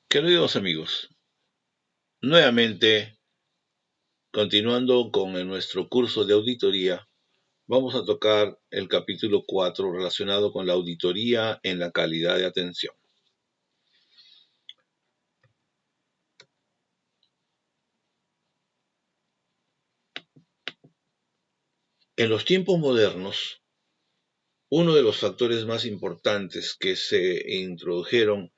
Queridos amigos, nuevamente, continuando con nuestro curso de auditoría, vamos a tocar el capítulo 4 relacionado con la auditoría en la calidad de atención. En los tiempos modernos, uno de los factores más importantes que se introdujeron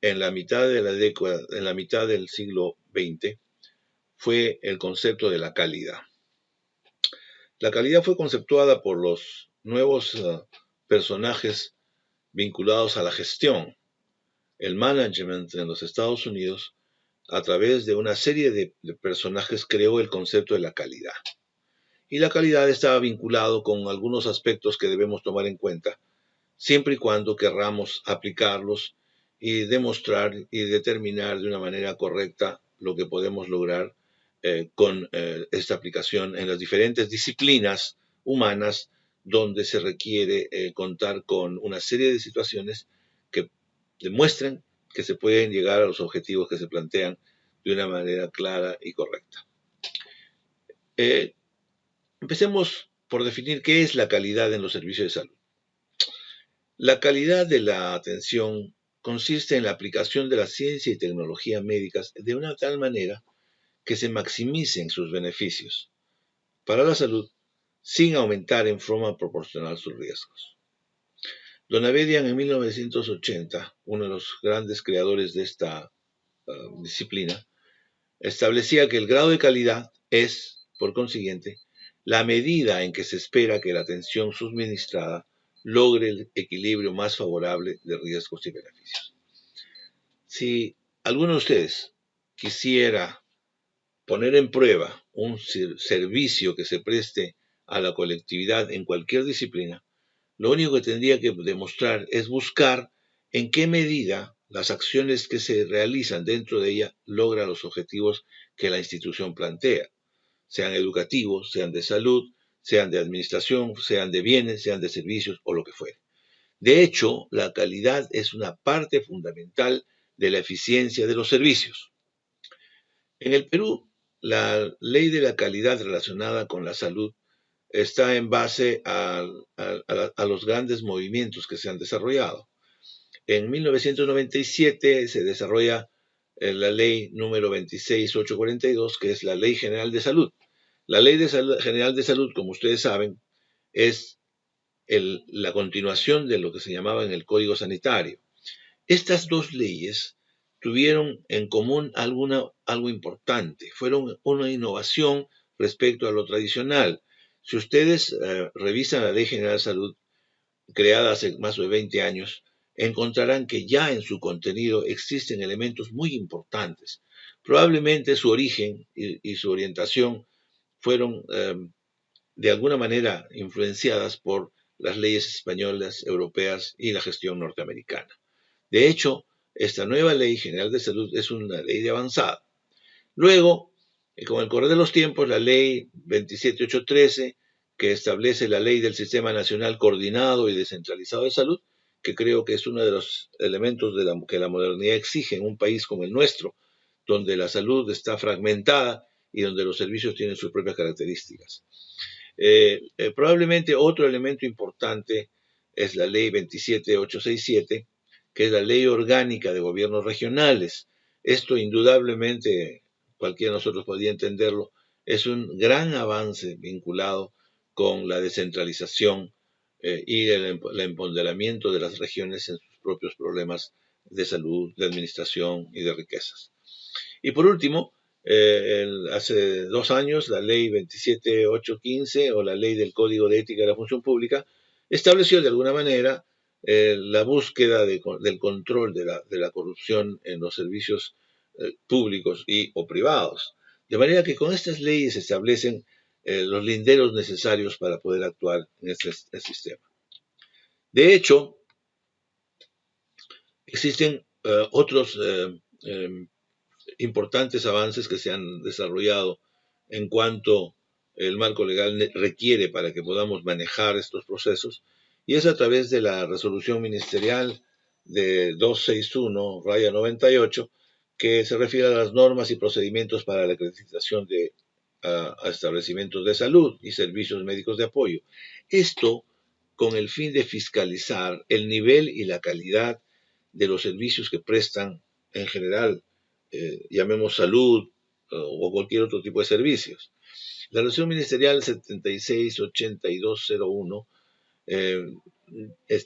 en la mitad de la década, en la mitad del siglo XX, fue el concepto de la calidad. La calidad fue conceptuada por los nuevos personajes vinculados a la gestión, el management en los Estados Unidos, a través de una serie de personajes, creó el concepto de la calidad. Y la calidad estaba vinculado con algunos aspectos que debemos tomar en cuenta, siempre y cuando querramos aplicarlos y demostrar y determinar de una manera correcta lo que podemos lograr con esta aplicación en las diferentes disciplinas humanas donde se requiere contar con una serie de situaciones que demuestren que se pueden llegar a los objetivos que se plantean de una manera clara y correcta. Empecemos por definir qué es la calidad en los servicios de salud. La calidad de la atención consiste en la aplicación de la ciencia y tecnología médicas de una tal manera que se maximicen sus beneficios para la salud sin aumentar en forma proporcional sus riesgos. Donavedian en 1980, uno de los grandes creadores de esta disciplina, establecía que el grado de calidad es, por consiguiente, la medida en que se espera que la atención suministrada logre el equilibrio más favorable de riesgos y beneficios. Si alguno de ustedes quisiera poner en prueba un servicio que se preste a la colectividad en cualquier disciplina, lo único que tendría que demostrar es buscar en qué medida las acciones que se realizan dentro de ella logran los objetivos que la institución plantea, sean educativos, sean de salud, sean de administración, sean de bienes, sean de servicios o lo que fuere. De hecho, la calidad es una parte fundamental de la eficiencia de los servicios. En el Perú, la ley de la calidad relacionada con la salud está en base a los grandes movimientos que se han desarrollado. En 1997 se desarrolla la ley número 26842, que es la Ley General de Salud. La Ley General de Salud, como ustedes saben, es la continuación de lo que se llamaba en el Código Sanitario. Estas dos leyes tuvieron en común algo importante, fueron una innovación respecto a lo tradicional. Si ustedes revisan la Ley General de Salud, creada hace más de 20 años, encontrarán que ya en su contenido existen elementos muy importantes. Probablemente su origen y su orientación fueron de alguna manera influenciadas por las leyes españolas, europeas y la gestión norteamericana. De hecho, esta nueva Ley General de Salud es una ley de avanzada. Luego, con el correr de los tiempos, la Ley 27813, que establece la Ley del Sistema Nacional Coordinado y Descentralizado de Salud, que creo que es uno de los elementos que la modernidad exige en un país como el nuestro, donde la salud está fragmentada y donde los servicios tienen sus propias características. Probablemente otro elemento importante es la Ley 27867, que es la Ley Orgánica de Gobiernos Regionales. Esto indudablemente, cualquiera de nosotros podría entenderlo, es un gran avance vinculado con la descentralización y el empoderamiento de las regiones en sus propios problemas de salud, de administración y de riquezas. Y por último, hace 2 años, la Ley 27815 o la Ley del Código de Ética de la Función Pública estableció de alguna manera la búsqueda del control de la corrupción en los servicios públicos o privados. De manera que con estas leyes se establecen los linderos necesarios para poder actuar en este sistema. De hecho, existen otros importantes avances que se han desarrollado en cuanto el marco legal requiere para que podamos manejar estos procesos, y es a través de la resolución ministerial de 261-98, que se refiere a las normas y procedimientos para la acreditación de a establecimientos de salud y servicios médicos de apoyo. Esto con el fin de fiscalizar el nivel y la calidad de los servicios que prestan en general, llamemos salud o cualquier otro tipo de servicios. La resolución ministerial 768201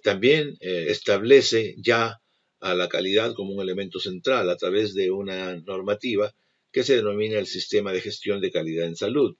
también establece ya a la calidad como un elemento central a través de una normativa que se denomina el Sistema de Gestión de Calidad en Salud.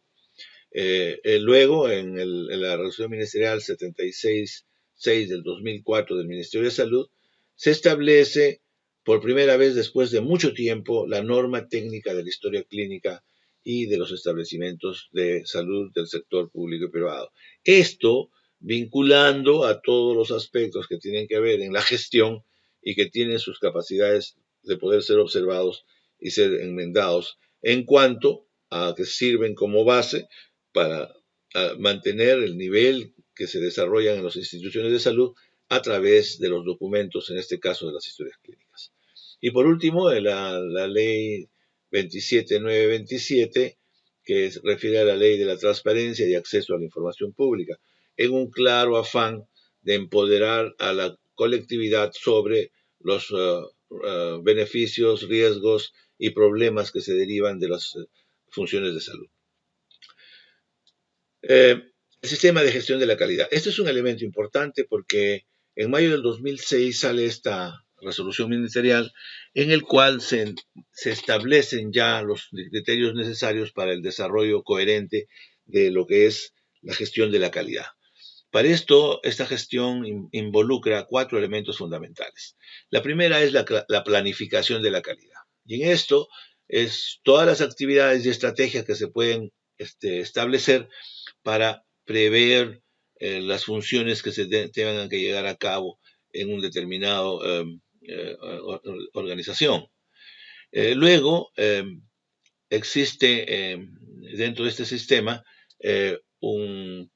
Luego, en la resolución ministerial 766 del 2004 del Ministerio de Salud, se establece por primera vez después de mucho tiempo la norma técnica de la historia clínica y de los establecimientos de salud del sector público y privado. Esto vinculando a todos los aspectos que tienen que ver en la gestión y que tienen sus capacidades de poder ser observados y ser enmendados en cuanto a que sirven como base para mantener el nivel que se desarrollan en las instituciones de salud a través de los documentos, en este caso de las historias clínicas. Y por último, la ley 27927, que refiere a la ley de la transparencia y acceso a la información pública, en un claro afán de empoderar a la colectividad sobre los beneficios, riesgos y problemas que se derivan de las funciones de salud. El sistema de gestión de la calidad. Este es un elemento importante porque en mayo del 2006 sale esta resolución ministerial en el cual se establecen ya los criterios necesarios para el desarrollo coherente de lo que es la gestión de la calidad. Para esto, esta gestión involucra 4 elementos fundamentales. La primera es la planificación de la calidad. Y en esto es todas las actividades y estrategias que se pueden establecer para prever las funciones que se tengan que llevar a cabo en un determinado organización. Luego, existe dentro de este sistema un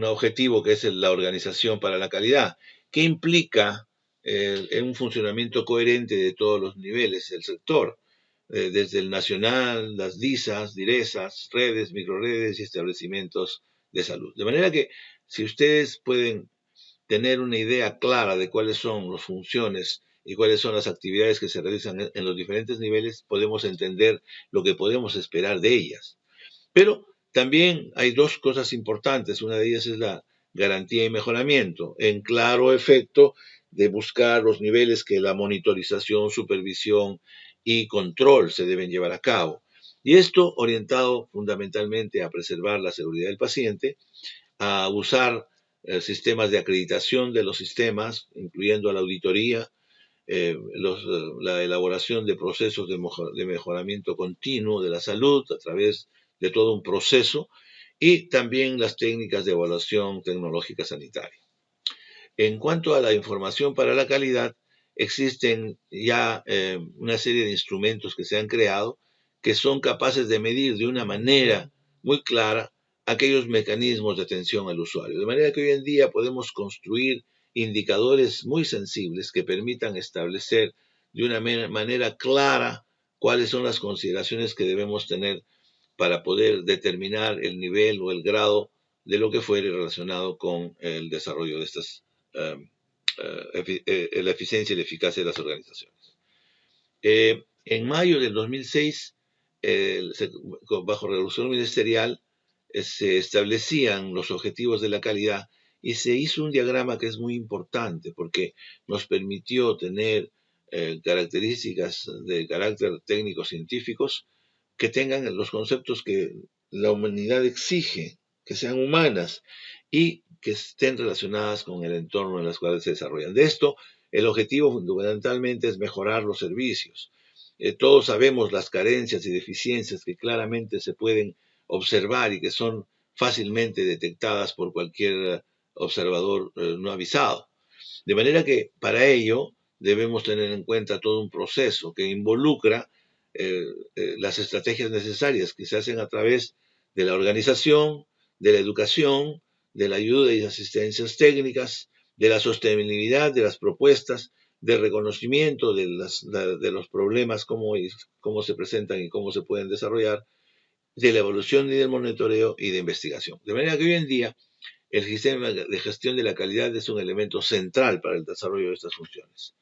objetivo que es la organización para la calidad, que implica un funcionamiento coherente de todos los niveles del sector, desde el nacional, las DISAs, DIRESAs, redes, microredes y establecimientos de salud. De manera que si ustedes pueden tener una idea clara de cuáles son las funciones y cuáles son las actividades que se realizan en los diferentes niveles, podemos entender lo que podemos esperar de ellas. Pero también hay 2 cosas importantes. Una de ellas es la garantía y mejoramiento, en claro efecto de buscar los niveles que la monitorización, supervisión y control se deben llevar a cabo. Y esto orientado fundamentalmente a preservar la seguridad del paciente, a usar sistemas de acreditación de los sistemas, incluyendo la auditoría, la elaboración de procesos de mejoramiento continuo de la salud a través de todo un proceso, y también las técnicas de evaluación tecnológica sanitaria. En cuanto a la información para la calidad, existen ya una serie de instrumentos que se han creado que son capaces de medir de una manera muy clara aquellos mecanismos de atención al usuario. De manera que hoy en día podemos construir indicadores muy sensibles que permitan establecer de una manera clara cuáles son las consideraciones que debemos tener para poder determinar el nivel o el grado de lo que fuere relacionado con el desarrollo de estas la eficiencia y la eficacia de las organizaciones. En mayo del 2006, bajo resolución ministerial, se establecían los objetivos de la calidad y se hizo un diagrama que es muy importante porque nos permitió tener características de carácter técnico-científicos que tengan los conceptos que la humanidad exige, que sean humanas y que estén relacionadas con el entorno en el cual se desarrollan. De esto, el objetivo fundamentalmente es mejorar los servicios. Todos sabemos las carencias y deficiencias que claramente se pueden observar y que son fácilmente detectadas por cualquier observador no avisado. De manera que para ello debemos tener en cuenta todo un proceso que involucra las estrategias necesarias que se hacen a través de la organización, de la educación, de la ayuda y asistencias técnicas, de la sostenibilidad de las propuestas de reconocimiento de los problemas, cómo se presentan y cómo se pueden desarrollar, de la evaluación y del monitoreo y de investigación. De manera que hoy en día el sistema de gestión de la calidad es un elemento central para el desarrollo de estas funciones.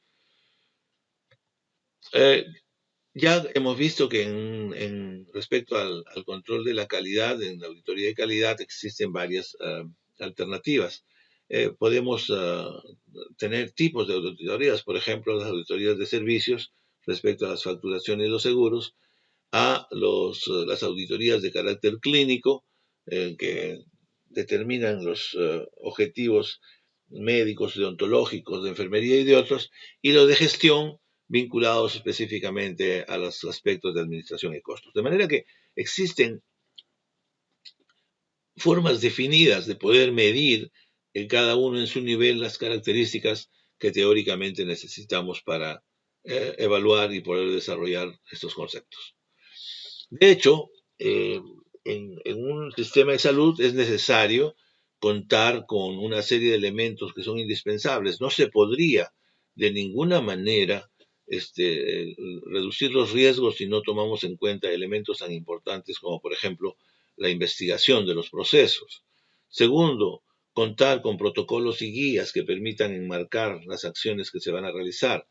Ya hemos visto que respecto al control de la calidad, en la auditoría de calidad existen varias alternativas. Podemos tener tipos de auditorías, por ejemplo, las auditorías de servicios respecto a las facturaciones y los seguros, a las auditorías de carácter clínico, que determinan los objetivos médicos, deontológicos, de enfermería y de otros, y los de gestión, vinculados específicamente a los aspectos de administración y costos. De manera que existen formas definidas de poder medir en cada uno en su nivel las características que teóricamente necesitamos para evaluar y poder desarrollar estos conceptos. De hecho, en un sistema de salud es necesario contar con una serie de elementos que son indispensables. No se podría de ninguna manera reducir los riesgos si no tomamos en cuenta elementos tan importantes como, por ejemplo, la investigación de los procesos. Segundo, contar con protocolos y guías que permitan enmarcar las acciones que se van a realizar.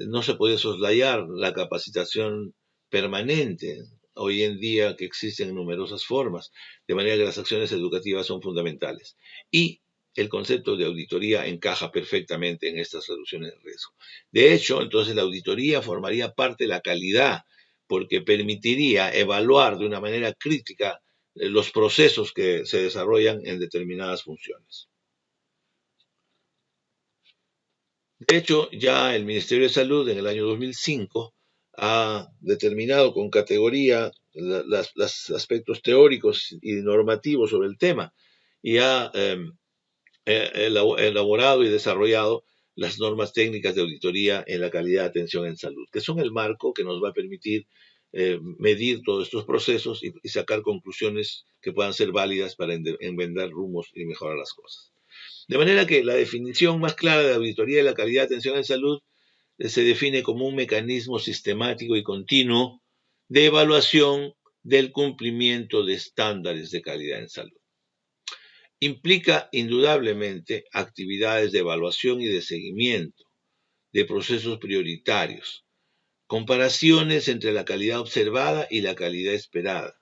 No se puede soslayar la capacitación permanente hoy en día, que existen numerosas formas, de manera que las acciones educativas son fundamentales. Y el concepto de auditoría encaja perfectamente en estas reducciones de riesgo. De hecho, entonces la auditoría formaría parte de la calidad, porque permitiría evaluar de una manera crítica los procesos que se desarrollan en determinadas funciones. De hecho, ya el Ministerio de Salud en el año 2005 ha determinado con categoría los aspectos teóricos y normativos sobre el tema y ha elaborado y desarrollado las normas técnicas de auditoría en la calidad de atención en salud, que son el marco que nos va a permitir medir todos estos procesos y sacar conclusiones que puedan ser válidas para enmendar rumos y mejorar las cosas. De manera que la definición más clara de auditoría de la calidad de atención en salud se define como un mecanismo sistemático y continuo de evaluación del cumplimiento de estándares de calidad en salud. Implica indudablemente actividades de evaluación y de seguimiento de procesos prioritarios, comparaciones entre la calidad observada y la calidad esperada,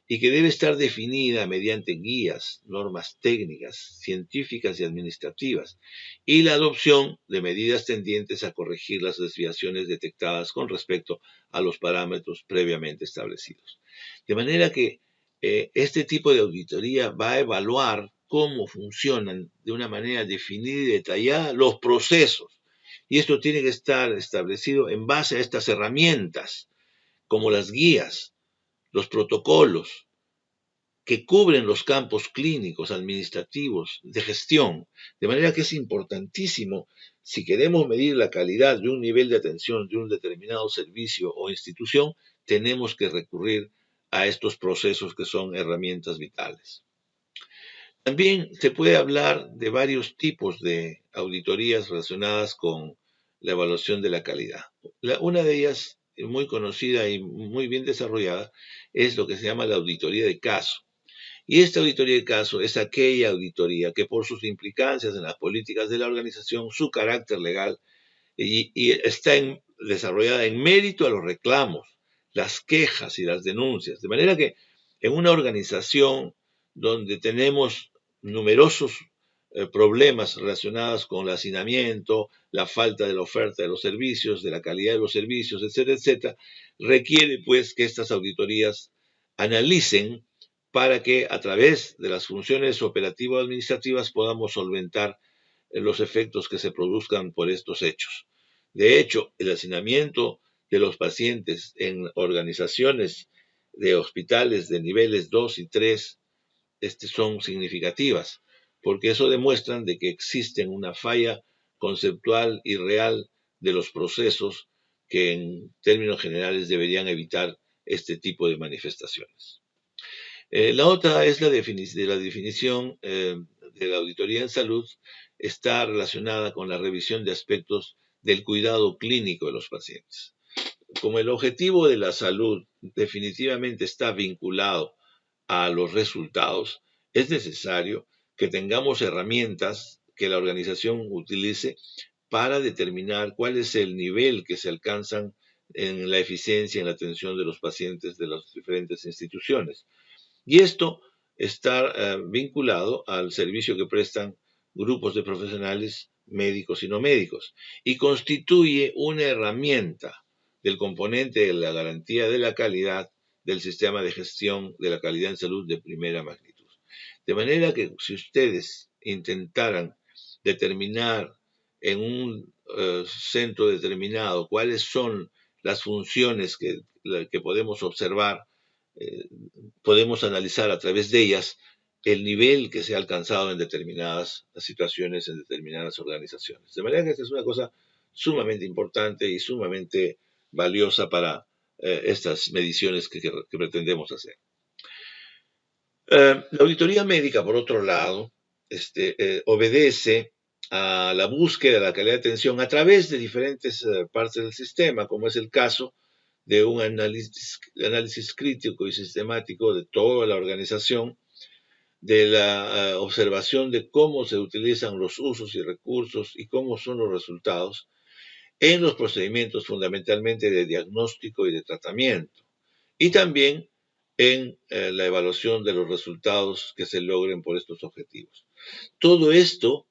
y que debe estar definida mediante guías, normas técnicas, científicas y administrativas, y la adopción de medidas tendientes a corregir las desviaciones detectadas con respecto a los parámetros previamente establecidos. De manera que este tipo de auditoría va a evaluar cómo funcionan de una manera definida y detallada los procesos, y esto tiene que estar establecido en base a estas herramientas, como las guías, los protocolos que cubren los campos clínicos, administrativos, de gestión. De manera que es importantísimo, si queremos medir la calidad de un nivel de atención de un determinado servicio o institución, tenemos que recurrir a estos procesos que son herramientas vitales. También se puede hablar de varios tipos de auditorías relacionadas con la evaluación de la calidad. Una de ellas, muy conocida y muy bien desarrollada, es lo que se llama la auditoría de caso. Y esta auditoría de caso es aquella auditoría que por sus implicancias en las políticas de la organización, su carácter legal, y está desarrollada en mérito a los reclamos, las quejas y las denuncias. De manera que en una organización donde tenemos numerosos problemas relacionados con el hacinamiento, la falta de la oferta de los servicios, de la calidad de los servicios, etcétera, etcétera, requiere pues que estas auditorías analicen para que a través de las funciones operativo-administrativas podamos solventar los efectos que se produzcan por estos hechos. De hecho, el hacinamiento de los pacientes en organizaciones de hospitales de niveles 2 y 3 son significativas, porque eso demuestran de que existe una falla conceptual y real de los procesos que en términos generales deberían evitar este tipo de manifestaciones. La otra es la definición de la auditoría en salud, está relacionada con la revisión de aspectos del cuidado clínico de los pacientes. Como el objetivo de la salud definitivamente está vinculado a los resultados, es necesario que tengamos herramientas que la organización utilice para determinar cuál es el nivel que se alcanzan en la eficiencia en la atención de los pacientes de las diferentes instituciones. Y esto está vinculado al servicio que prestan grupos de profesionales médicos y no médicos y constituye una herramienta del componente de la garantía de la calidad del sistema de gestión de la calidad en salud de primera magnitud. De manera que si ustedes intentaran determinar en un centro determinado cuáles son las funciones que podemos observar, eh, podemos analizar a través de ellas el nivel que se ha alcanzado en determinadas situaciones, en determinadas organizaciones. De manera que esta es una cosa sumamente importante y sumamente valiosa para estas mediciones que pretendemos hacer. La auditoría médica, por otro lado, obedece a la búsqueda de la calidad de atención a través de diferentes partes del sistema, como es el caso de un análisis crítico y sistemático de toda la organización, de la observación de cómo se utilizan los usos y recursos y cómo son los resultados en los procedimientos fundamentalmente de diagnóstico y de tratamiento, y también en la evaluación de los resultados que se logren por estos objetivos. Todo esto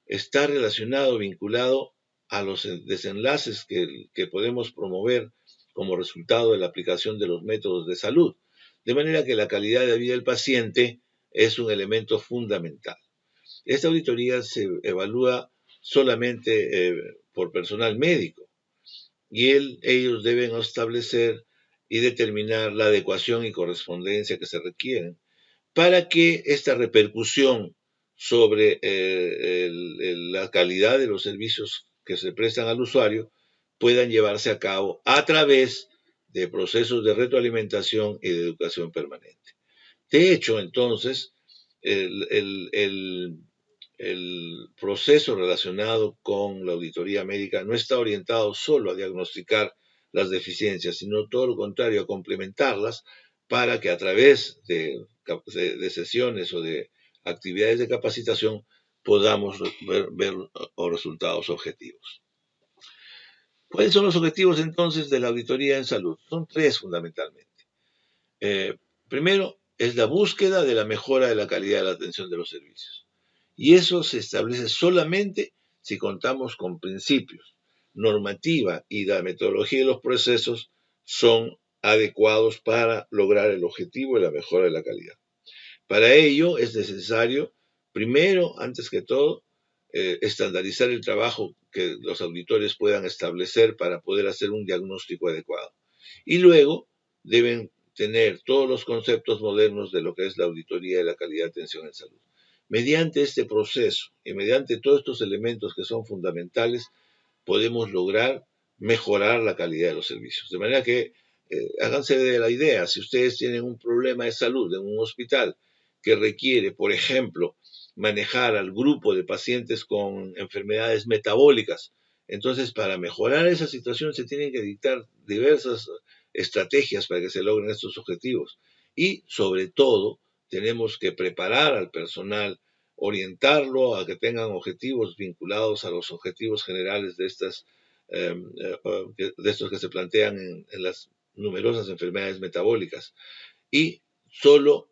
está relacionado, vinculado a los desenlaces que podemos promover como resultado de la aplicación de los métodos de salud, de manera que la calidad de vida del paciente es un elemento fundamental. Esta auditoría se evalúa solamente por personal médico y ellos deben establecer y determinar la adecuación y correspondencia que se requieren para que esta repercusión sobre la calidad de los servicios que se prestan al usuario puedan llevarse a cabo a través de procesos de retroalimentación y de educación permanente. De hecho, entonces, el proceso relacionado con la auditoría médica no está orientado solo a diagnosticar las deficiencias, sino todo lo contrario, a complementarlas para que a través de sesiones o de actividades de capacitación podamos ver resultados objetivos. ¿Cuáles son los objetivos entonces de la auditoría en salud? Son tres fundamentalmente. Primero, es la búsqueda de la mejora de la calidad de la atención de los servicios. Y eso se establece solamente si contamos con principios, normativa y la metodología de los procesos son adecuados para lograr el objetivo de la mejora de la calidad. Para ello es necesario, primero, antes que todo, estandarizar el trabajo que los auditores puedan establecer para poder hacer un diagnóstico adecuado. Y luego deben tener todos los conceptos modernos de lo que es la auditoría de la calidad de atención en salud. Mediante este proceso y mediante todos estos elementos que son fundamentales, podemos lograr mejorar la calidad de los servicios. De manera que háganse de la idea, si ustedes tienen un problema de salud en un hospital que requiere, por ejemplo, manejar al grupo de pacientes con enfermedades metabólicas, entonces para mejorar esa situación se tienen que dictar diversas estrategias para que se logren estos objetivos. Y sobre todo, tenemos que preparar al personal, orientarlo a que tengan objetivos vinculados a los objetivos generales de estos que se plantean en las numerosas enfermedades metabólicas. Y solo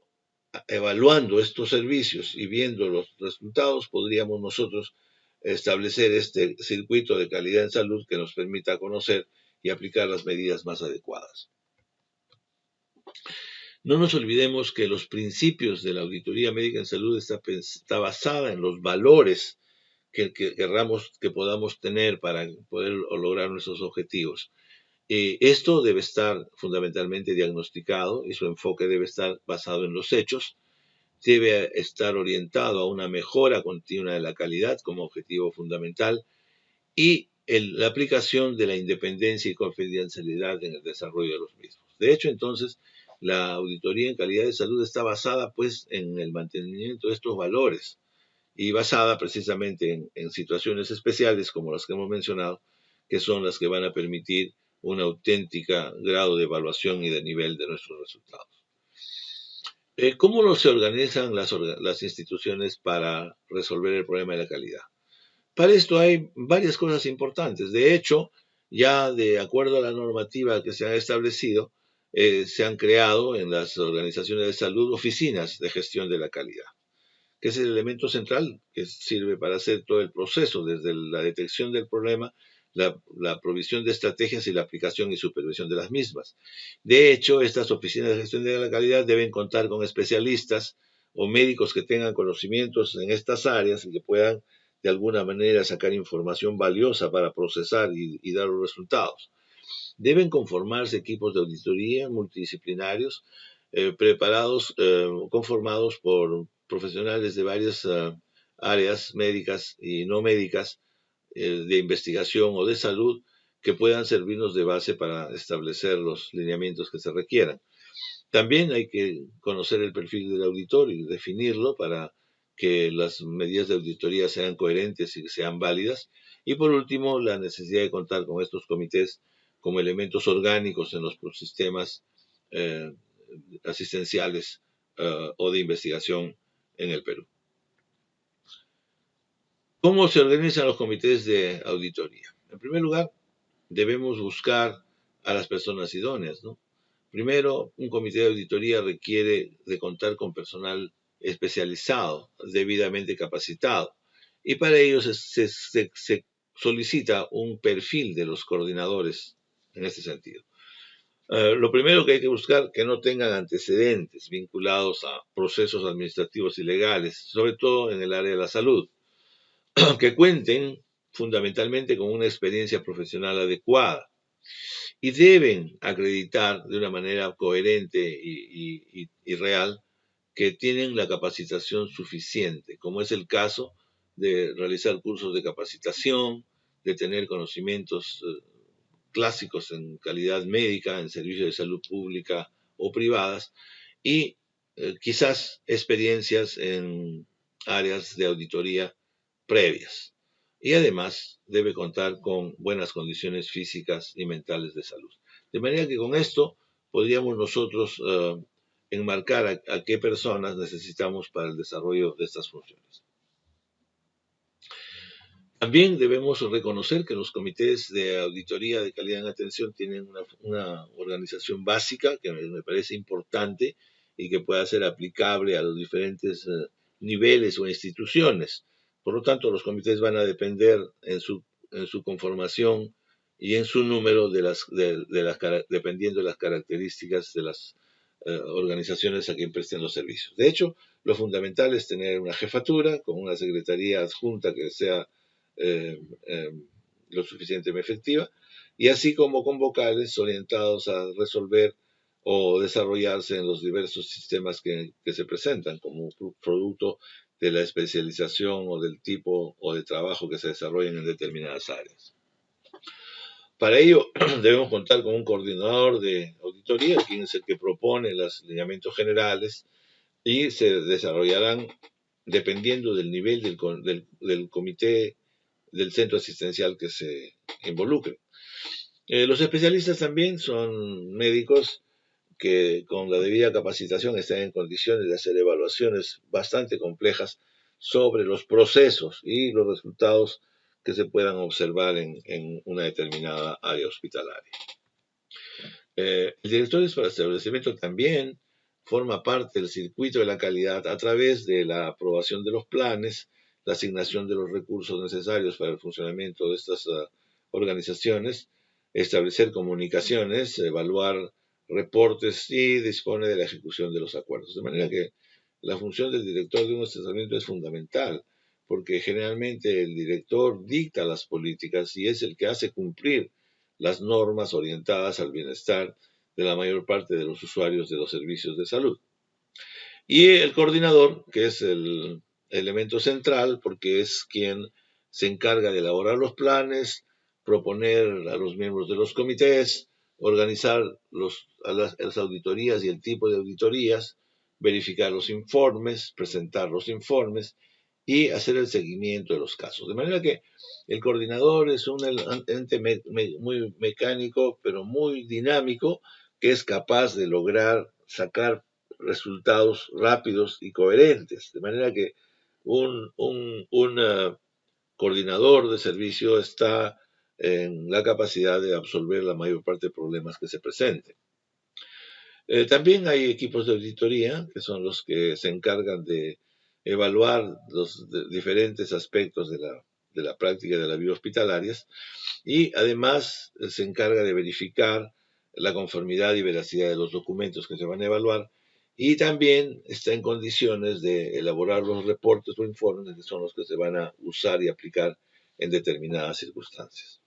evaluando estos servicios y viendo los resultados, podríamos nosotros establecer este circuito de calidad en salud que nos permita conocer y aplicar las medidas más adecuadas. No nos olvidemos que los principios de la auditoría médica en salud está basada en los valores que podamos tener para poder lograr nuestros objetivos. Esto debe estar fundamentalmente diagnosticado y su enfoque debe estar basado en los hechos, debe estar orientado a una mejora continua de la calidad como objetivo fundamental y la aplicación de la independencia y confidencialidad en el desarrollo de los mismos. De hecho, entonces, la auditoría en calidad de salud está basada pues en el mantenimiento de estos valores y basada precisamente en situaciones especiales como las que hemos mencionado, que son las que van a permitir un auténtico grado de evaluación y de nivel de nuestros resultados. ¿Cómo se organizan las instituciones para resolver el problema de la calidad? Para esto hay varias cosas importantes. De hecho, ya de acuerdo a la normativa que se ha establecido, se han creado en las organizaciones de salud oficinas de gestión de la calidad, que es el elemento central que sirve para hacer todo el proceso, desde la detección del problema, la provisión de estrategias y la aplicación y supervisión de las mismas. De hecho, estas oficinas de gestión de la calidad deben contar con especialistas o médicos que tengan conocimientos en estas áreas y que puedan de alguna manera sacar información valiosa para procesar y dar los resultados. Deben conformarse equipos de auditoría multidisciplinarios conformados por profesionales de varias áreas médicas y no médicas, de investigación o de salud, que puedan servirnos de base para establecer los lineamientos que se requieran. También hay que conocer el perfil del auditor y definirlo para que las medidas de auditoría sean coherentes y sean válidas. Y por último, la necesidad de contar con estos comités como elementos orgánicos en los sistemas eh, asistenciales o de investigación en el Perú. ¿Cómo se organizan los comités de auditoría? En primer lugar, debemos buscar a las personas idóneas, ¿no? Primero, un comité de auditoría requiere de contar con personal especializado, debidamente capacitado, y para ello se solicita un perfil de los coordinadores en este sentido. Lo primero que hay que buscar, que no tengan antecedentes vinculados a procesos administrativos y legales, sobre todo en el área de la salud, que cuenten fundamentalmente con una experiencia profesional adecuada y deben acreditar de una manera coherente y real que tienen la capacitación suficiente, como es el caso de realizar cursos de capacitación, de tener conocimientos clásicos en calidad médica, en servicios de salud pública o privadas, y quizás experiencias en áreas de auditoría previas. Y además debe contar con buenas condiciones físicas y mentales de salud. De manera que con esto podríamos nosotros enmarcar a qué personas necesitamos para el desarrollo de estas funciones. También debemos reconocer que los comités de auditoría de calidad en atención tienen una organización básica que me parece importante y que pueda ser aplicable a los diferentes niveles o instituciones. Por lo tanto, los comités van a depender en su conformación y en su número dependiendo de las características de las organizaciones a quien presten los servicios. De hecho, lo fundamental es tener una jefatura con una secretaría adjunta que sea lo suficientemente efectiva, y así como con vocales orientados a resolver o desarrollarse en los diversos sistemas que se presentan como producto de la especialización o del tipo o de trabajo que se desarrollen en determinadas áreas. Para ello debemos contar con un coordinador de auditoría, quien es el que propone los lineamientos generales, y se desarrollarán dependiendo del nivel del comité del centro asistencial que se involucre. Los especialistas también son médicos que con la debida capacitación están en condiciones de hacer evaluaciones bastante complejas sobre los procesos y los resultados que se puedan observar en una determinada área hospitalaria. El director de establecimiento también forma parte del circuito de la calidad a través de la aprobación de los planes, la asignación de los recursos necesarios para el funcionamiento de estas organizaciones, establecer comunicaciones, evaluar reportes y dispone de la ejecución de los acuerdos. De manera que la función del director de un establecimiento es fundamental, porque generalmente el director dicta las políticas y es el que hace cumplir las normas orientadas al bienestar de la mayor parte de los usuarios de los servicios de salud. Y el coordinador, que es el elemento central, porque es quien se encarga de elaborar los planes, proponer a los miembros de los comités, organizar las auditorías y el tipo de auditorías, verificar los informes, presentar los informes y hacer el seguimiento de los casos. De manera que el coordinador es un ente muy mecánico, pero muy dinámico, que es capaz de lograr sacar resultados rápidos y coherentes. De manera que un coordinador de servicio está en la capacidad de absorber la mayor parte de problemas que se presenten. También hay equipos de auditoría, que son los que se encargan de evaluar los diferentes aspectos de la práctica de la vida hospitalarias y además se encarga de verificar la conformidad y veracidad de los documentos que se van a evaluar y también está en condiciones de elaborar los reportes o informes que son los que se van a usar y aplicar en determinadas circunstancias.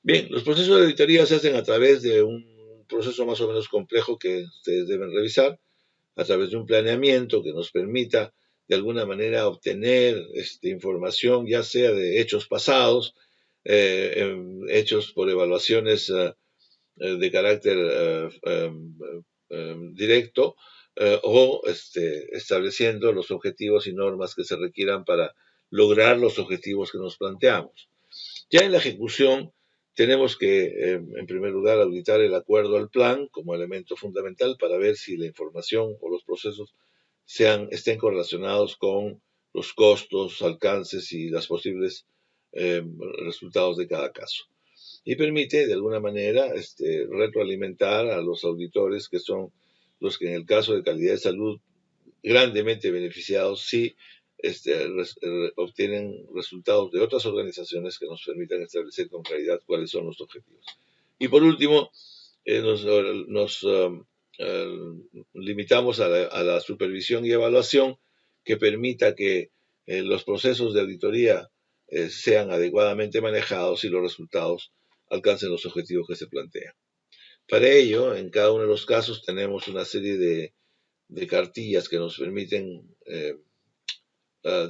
Bien, los procesos de auditoría se hacen a través de un proceso más o menos complejo que ustedes deben revisar, a través de un planeamiento que nos permita de alguna manera obtener información, ya sea de hechos pasados, hechos por evaluaciones de carácter directo, o estableciendo los objetivos y normas que se requieran para lograr los objetivos que nos planteamos. Ya en la ejecución tenemos que, en primer lugar, auditar el acuerdo al plan como elemento fundamental para ver si la información o los procesos estén correlacionados con los costos, alcances y los posibles resultados de cada caso. Y permite, de alguna manera, retroalimentar a los auditores, que son los que en el caso de calidad de salud, grandemente beneficiados si obtienen resultados de otras organizaciones que nos permitan establecer con claridad cuáles son los objetivos. Y por último, nos limitamos a la supervisión y evaluación que permita que los procesos de auditoría sean adecuadamente manejados y los resultados alcancen los objetivos que se plantean. Para ello, en cada uno de los casos tenemos una serie de cartillas que nos permiten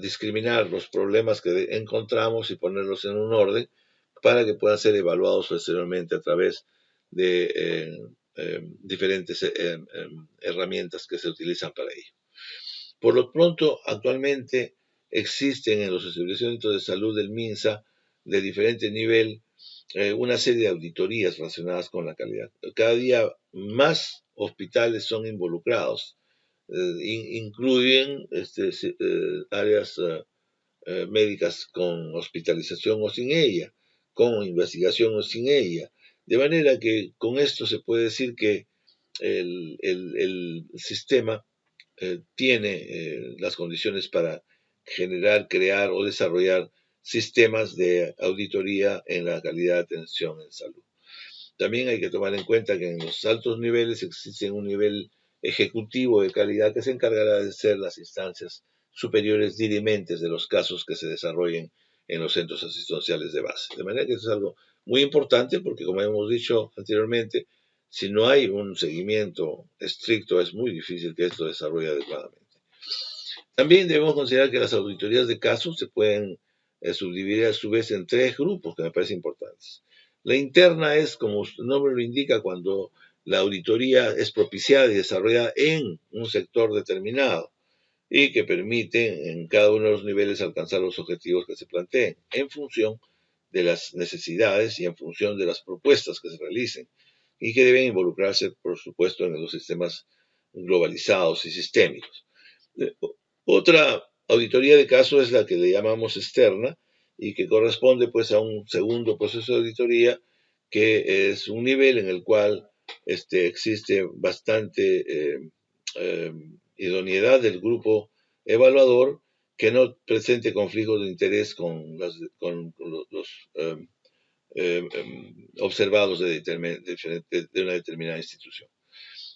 discriminar los problemas que encontramos y ponerlos en un orden para que puedan ser evaluados posteriormente a través de diferentes herramientas que se utilizan para ello. Por lo pronto, actualmente existen en los establecimientos de salud del MINSA de diferente nivel una serie de auditorías relacionadas con la calidad. Cada día más hospitales son involucrados. Incluyen áreas médicas con hospitalización o sin ella, con investigación o sin ella. De manera que con esto se puede decir que el sistema tiene las condiciones para generar, crear o desarrollar sistemas de auditoría en la calidad de atención en salud. También hay que tomar en cuenta que en los altos niveles existe un nivel ejecutivo de calidad que se encargará de ser las instancias superiores dirimentes de los casos que se desarrollen en los centros asistenciales de base. De manera que eso es algo muy importante porque, como hemos dicho anteriormente, si no hay un seguimiento estricto, es muy difícil que esto desarrolle adecuadamente. También debemos considerar que las auditorías de casos se pueden subdividir a su vez en tres grupos que me parecen importantes. La interna es, como su nombre lo indica, cuando la auditoría es propiciada y desarrollada en un sector determinado y que permite en cada uno de los niveles alcanzar los objetivos que se planteen en función de las necesidades y en función de las propuestas que se realicen y que deben involucrarse, por supuesto, en los sistemas globalizados y sistémicos. Otra auditoría de caso es la que le llamamos externa y que corresponde pues a un segundo proceso de auditoría que es un nivel en el cual existe bastante idoneidad del grupo evaluador que no presente conflictos de interés con los observados de una determinada institución.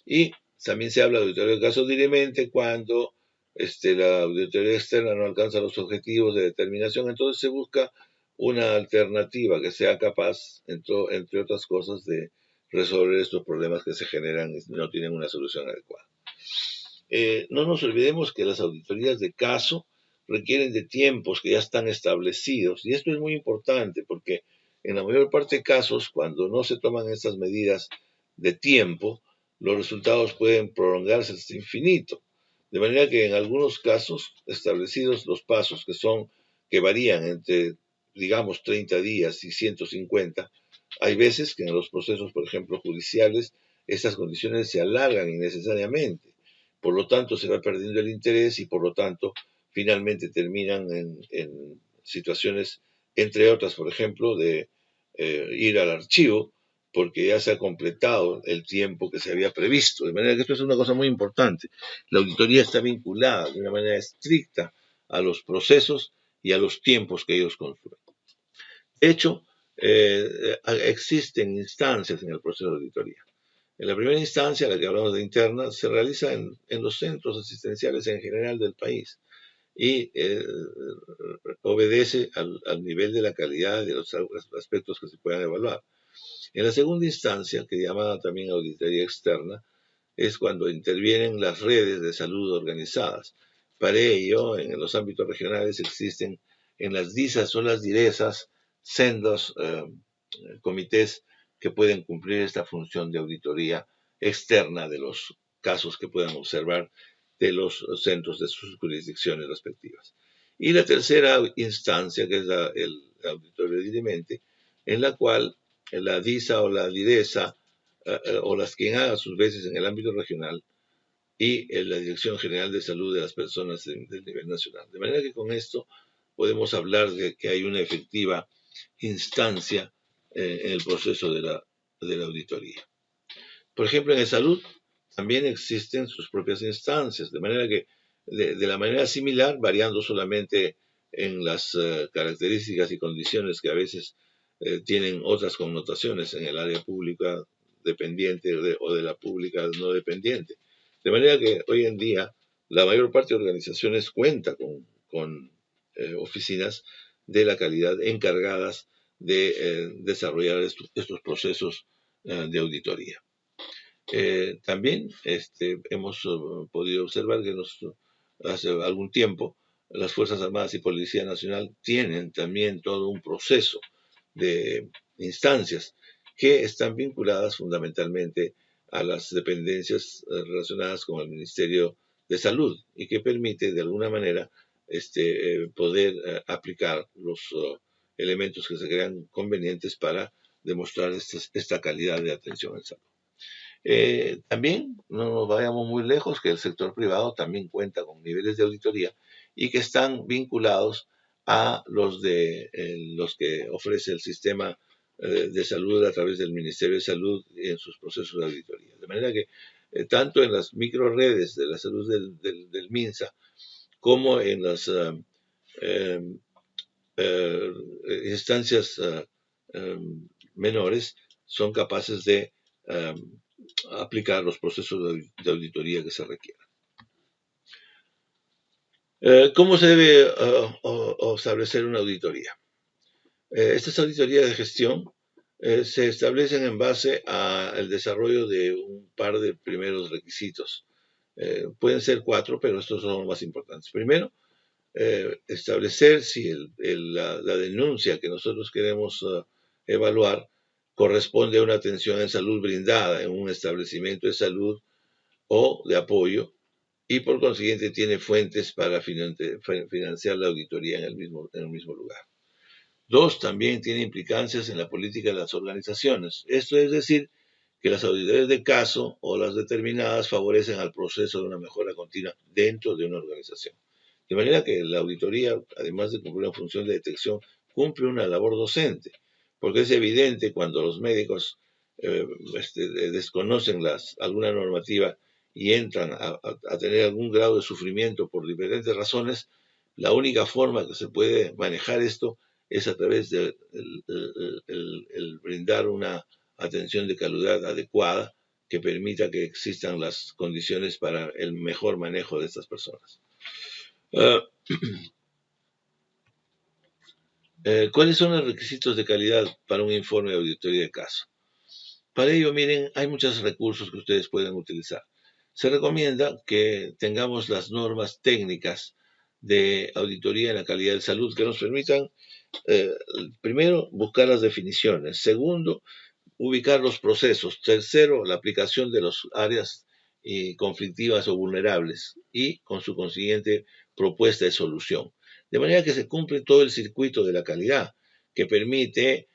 Y también se habla de auditoría de casos dirimente cuando la auditoría externa no alcanza los objetivos de determinación, entonces se busca una alternativa que sea capaz, entre otras cosas, de resolver estos problemas que se generan y no tienen una solución adecuada. No nos olvidemos que las auditorías de caso requieren de tiempos que ya están establecidos, y esto es muy importante porque en la mayor parte de casos, cuando no se toman estas medidas de tiempo, los resultados pueden prolongarse hasta infinito. De manera que en algunos casos establecidos los pasos que varían entre, digamos, 30 días y 150, hay veces que en los procesos, por ejemplo, judiciales, estas condiciones se alargan innecesariamente. Por lo tanto, se va perdiendo el interés y por lo tanto, finalmente terminan en situaciones, entre otras, por ejemplo, de ir al archivo porque ya se ha completado el tiempo que se había previsto. De manera que esto es una cosa muy importante. La auditoría está vinculada de una manera estricta a los procesos y a los tiempos que ellos consumen. De hecho, existen instancias en el proceso de auditoría. En la primera instancia, la que hablamos de interna, se realiza en los centros asistenciales en general del país y obedece al nivel de la calidad de los aspectos que se puedan evaluar. En la segunda instancia, que llamada también auditoría externa, es cuando intervienen las redes de salud organizadas. Para ello, en los ámbitos regionales existen en las DISAS o las DIRESAS sendos comités que pueden cumplir esta función de auditoría externa de los casos que puedan observar de los centros de sus jurisdicciones respectivas. Y la tercera instancia, que es el auditorio dirimente, en la cual la DISA o la DIRESA o las quien haga sus veces en el ámbito regional y en la Dirección General de Salud de las Personas del nivel nacional. De manera que con esto podemos hablar de que hay una efectiva instancia en el proceso de la auditoría. Por ejemplo, en salud también existen sus propias instancias, de manera que de la manera similar, variando solamente en las características y condiciones que a veces tienen otras connotaciones en el área pública dependiente o de la pública no dependiente. De manera que hoy en día la mayor parte de organizaciones cuenta con oficinas de la calidad encargadas de desarrollar estos procesos de auditoría. También hemos podido observar que hace algún tiempo las Fuerzas Armadas y Policía Nacional tienen también todo un proceso de instancias que están vinculadas fundamentalmente a las dependencias relacionadas con el Ministerio de Salud y que permite de alguna manera poder aplicar los elementos que se crean convenientes para demostrar esta calidad de atención en salud. También no nos vayamos muy lejos, que el sector privado también cuenta con niveles de auditoría y que están vinculados a los que ofrece el sistema de salud a través del Ministerio de Salud en sus procesos de auditoría. De manera que tanto en las microredes de la salud del MINSA como en las instancias menores son capaces de aplicar los procesos de auditoría que se requieran. ¿Cómo se debe establecer una auditoría? Estas auditorías de gestión se establecen en base al desarrollo de un par de primeros requisitos. Pueden ser 4, pero estos son los más importantes. Primero, establecer si la denuncia que nosotros queremos evaluar corresponde a una atención en salud brindada en un establecimiento de salud o de apoyo y por consiguiente tiene fuentes para financiar la auditoría en el mismo lugar. 2, también tiene implicancias en la política de las organizaciones. Esto es decir, que las auditorías de caso o las determinadas favorecen al proceso de una mejora continua dentro de una organización. De manera que la auditoría, además de cumplir una función de detección, cumple una labor docente, porque es evidente cuando los médicos desconocen alguna normativa y entran a tener algún grado de sufrimiento por diferentes razones, la única forma que se puede manejar esto es a través de el brindar una atención de calidad adecuada que permita que existan las condiciones para el mejor manejo de estas personas. ¿Cuáles son los requisitos de calidad para un informe de auditoría de caso? Para ello, miren, hay muchos recursos que ustedes pueden utilizar. Se recomienda que tengamos las normas técnicas de auditoría en la calidad de salud que nos permitan, primero, buscar las definiciones. Segundo, ubicar los procesos. Tercero, la aplicación de las áreas conflictivas o vulnerables y con su consiguiente propuesta de solución. De manera que se cumple todo el circuito de la calidad que permite,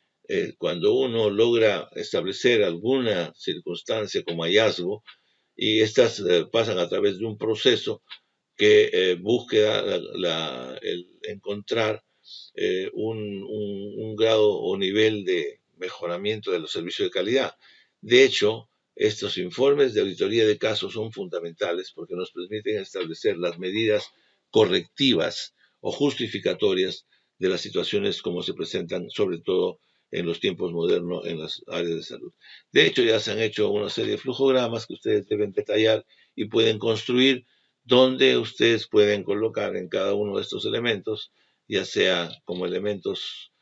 cuando uno logra establecer alguna circunstancia como hallazgo, y estas pasan a través de un proceso que busca el encontrar un grado o nivel de mejoramiento de los servicios de calidad. De hecho, estos informes de auditoría de casos son fundamentales porque nos permiten establecer las medidas correctivas o justificatorias de las situaciones como se presentan, sobre todo en los tiempos modernos en las áreas de salud. De hecho, ya se han hecho una serie de flujogramas que ustedes deben detallar y pueden construir donde ustedes pueden colocar en cada uno de estos elementos, ya sea como elementos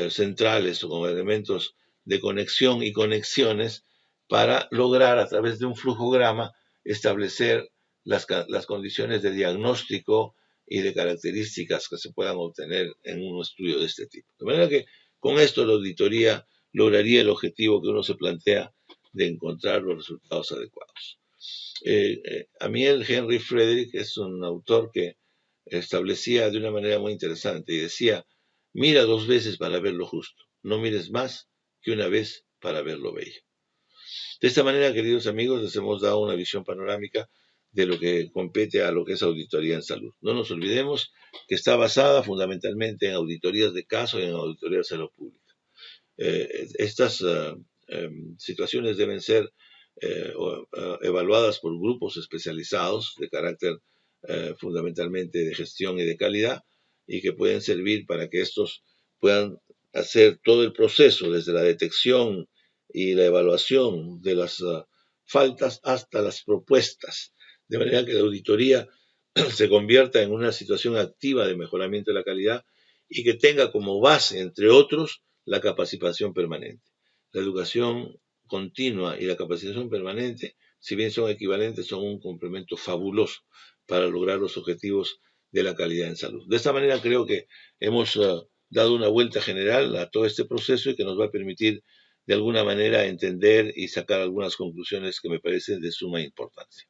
centrales o como elementos de conexión y conexiones, para lograr a través de un flujograma establecer las condiciones de diagnóstico y de características que se puedan obtener en un estudio de este tipo. De manera que con esto la auditoría lograría el objetivo que uno se plantea de encontrar los resultados adecuados. Amiel Henry Frederick es un autor que establecía de una manera muy interesante y decía: mira 2 veces para ver lo justo, no mires más que una vez para ver lo bello. De esta manera, queridos amigos, les hemos dado una visión panorámica de lo que compete a lo que es auditoría en salud. No nos olvidemos que está basada fundamentalmente en auditorías de caso y en auditorías de salud pública. Estas situaciones deben ser evaluadas por grupos especializados de carácter fundamentalmente de gestión y de calidad, y que pueden servir para que estos puedan hacer todo el proceso desde la detección y la evaluación de las faltas hasta las propuestas, de manera que la auditoría se convierta en una situación activa de mejoramiento de la calidad y que tenga como base, entre otros, la capacitación permanente. La educación continua y la capacitación permanente, si bien son equivalentes, son un complemento fabuloso para lograr los objetivos de la calidad en salud. De esta manera creo que hemos dado una vuelta general a todo este proceso y que nos va a permitir de alguna manera entender y sacar algunas conclusiones que me parecen de suma importancia.